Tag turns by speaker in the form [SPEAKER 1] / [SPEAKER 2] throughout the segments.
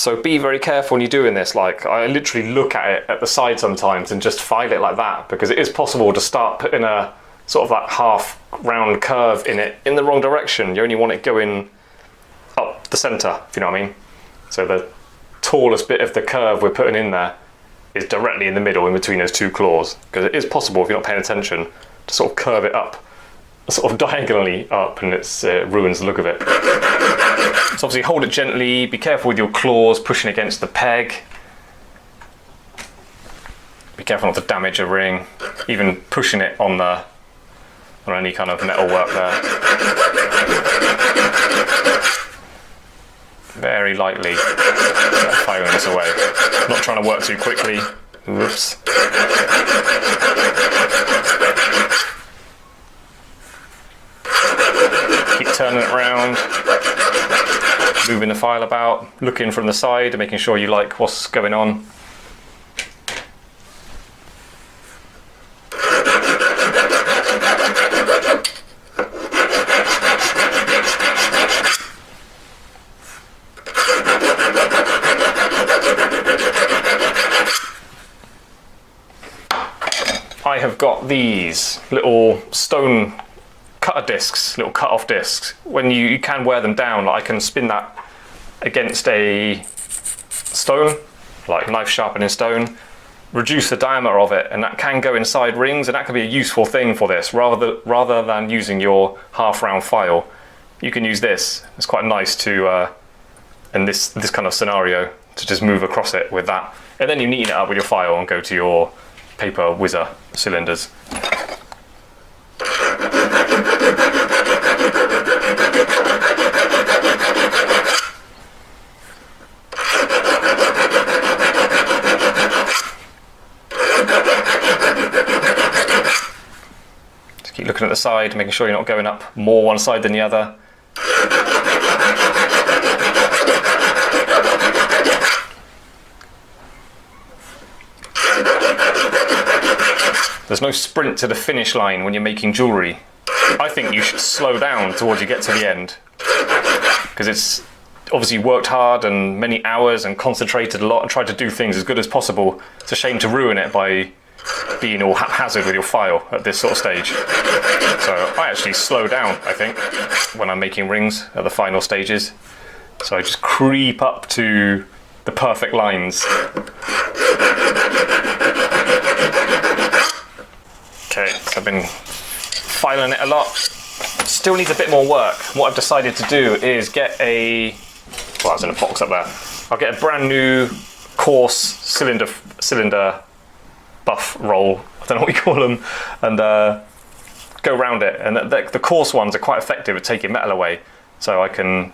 [SPEAKER 1] So be very careful when you're doing this. Like, I literally look at it at the side sometimes and just file it like that, because it is possible to start putting a sort of that half round curve in it in the wrong direction. You only want it going up the center, if you know what I mean. So the tallest bit of the curve we're putting in there is directly in the middle, in between those two claws, because it is possible, if you're not paying attention, to sort of curve it up, sort of diagonally up, and it ruins the look of it. So obviously hold it gently, be careful with your claws pushing against the peg. Be careful not to damage a ring, even pushing it on any kind of metal work there. Very lightly, firing this away. Not trying to work too quickly. Whoops. Keep turning it around, moving the file about, looking from the side and making sure you like what's going on. I have got these little stone cutter discs, little cut-off discs. When you can wear them down, like I can spin that against a stone, like knife sharpening stone, reduce the diameter of it, and that can go inside rings, and that can be a useful thing for this. Rather than using your half-round file, you can use this. It's quite nice to, in this kind of scenario, to just move across it with that. And then you neaten it up with your file and go to your paper whizzer cylinders. Just keep looking at the side, making sure you're not going up more one side than the other. There's no sprint to the finish line when you're making jewellery. I think you should slow down towards you get to the end, because it's obviously worked hard and many hours and concentrated a lot and tried to do things as good as possible. It's a shame to ruin it by being all haphazard with your file at this sort of stage. So I actually slow down, I think, when I'm making rings at the final stages. So I just creep up to the perfect lines. Okay, so I've been filing it a lot. Still needs a bit more work. What I've decided to do is get a, well, it's in a box up there. I'll get a brand new coarse cylinder buff roll, I don't know what you call them, and go around it. And the coarse ones are quite effective at taking metal away. So I can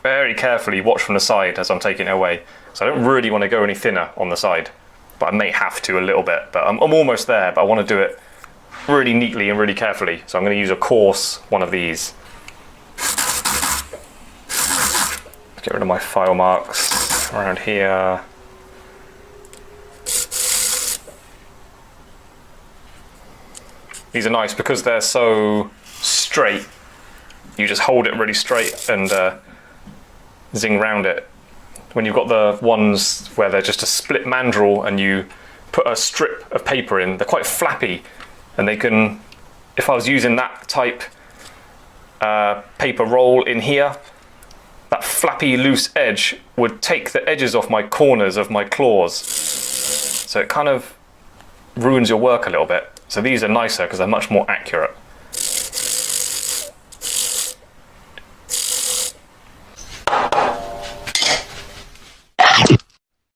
[SPEAKER 1] very carefully watch from the side as I'm taking it away. So I don't really want to go any thinner on the side, but I may have to a little bit. But I'm almost there, but I want to do it really neatly and really carefully. So I'm going to use a coarse one of these. Get rid of my file marks around here. These are nice because they're so straight. You just hold it really straight and zing round it. When you've got the ones where they're just a split mandrel and you put a strip of paper in, they're quite flappy. And they can, if I was using that type paper roll in here, that flappy loose edge would take the edges off my corners of my claws. So it kind of ruins your work a little bit. So these are nicer because they're much more accurate.